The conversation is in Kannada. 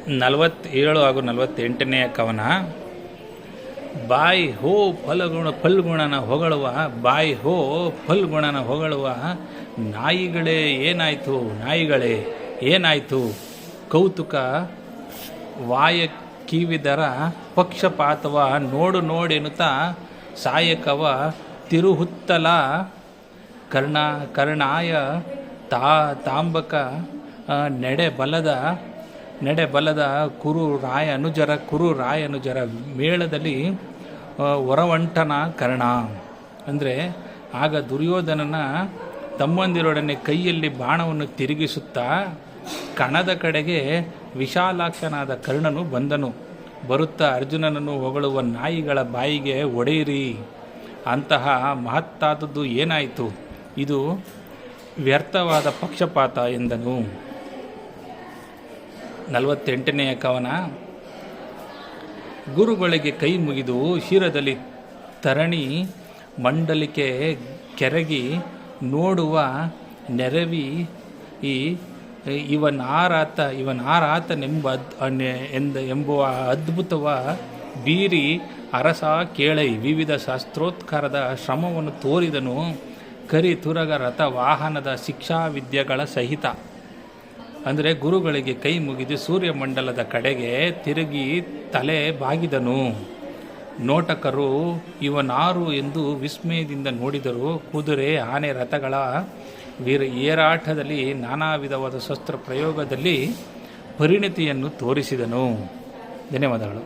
47 ಹಾಗೂ 48ನೇ ಕವನ. ಬಾಯಿ ಹೋ ಫಲ್ಗುಣನ ಹೊಗಳುವ, ಬಾಯಿ ಹೋ ಫಲ್ಗುಣನ ಹೊಗಳುವ, ನಾಯಿಗಳೇ ಏನಾಯಿತು, ನಾಯಿಗಳೇ ಏನಾಯಿತು, ಕೌತುಕ ವಾಯ ಕಿವಿದರ ಪಕ್ಷಪಾತವ ನೋಡೆನುತ್ತಾ ಸಾಯಕವ ತಿರುಹುತ್ತಲ ಕರ್ಣಾಯ ತಾಂಬಕ ನೆಡೆಬಲದ ಕುರು ರಾಯನುಜರ ಮೇಳದಲ್ಲಿ ಹೊರವಂಟನ ಕರ್ಣ. ಅಂದರೆ ಆಗ ದುರ್ಯೋಧನನ ತಮ್ಮಂದಿರೊಡನೆ ಕೈಯಲ್ಲಿ ಬಾಣವನ್ನು ತಿರುಗಿಸುತ್ತಾ ಕಣದ ಕಡೆಗೆ ವಿಶಾಲಾಕ್ಷನಾದ ಕರ್ಣನು ಬಂದನು. ಬರುತ್ತಾ ಅರ್ಜುನನನ್ನು ಹೊಗಳುವ ನಾಯಿಗಳ ಬಾಯಿಗೆ ಒಡೆಯಿರಿ, ಅಂತಹ ಮಹತ್ತಾದದ್ದು ಏನಾಯಿತು, ಇದು ವ್ಯರ್ಥವಾದ ಪಕ್ಷಪಾತ ಎಂದನು. 48ನೇ ಕವನ. ಗುರುಗಳಿಗೆ ಕೈ ಮುಗಿದು ಶಿರದಲ್ಲಿ ತರಣಿ ಮಂಡಲಿಕೆ ಕೆರಗಿ ನೋಡುವ ನೆರವಿ ಎಂಬುವ ಅದ್ಭುತವ ಬೀರಿ ಅರಸ ಕೇಳೈ ವಿವಿಧ ಶಾಸ್ತ್ರೋತ್ಕರದ ಶ್ರಮವನ್ನು ತೋರಿದನು. ಕರಿತುರಗ ರಥ ವಾಹನದ ಶಿಕ್ಷಾವಿದ್ಯೆಗಳ ಸಹಿತ. ಅಂದರೆ ಗುರುಗಳಿಗೆ ಕೈ ಮುಗಿದು ಸೂರ್ಯಮಂಡಲದ ಕಡೆಗೆ ತಿರುಗಿ ತಲೆ ಬಾಗಿದನು. ನೋಟಕರು ಇವನಾರು ಎಂದು ವಿಸ್ಮಯದಿಂದ ನೋಡಿದರು. ಕುದುರೆ ಆನೆ ರಥಗಳ ಏರಾಟದಲ್ಲಿ ನಾನಾ ವಿಧವಾದ ಶಸ್ತ್ರ ಪ್ರಯೋಗದಲ್ಲಿ ಪರಿಣಿತಿಯನ್ನು ತೋರಿಸಿದನು. ಧನ್ಯವಾದಗಳು.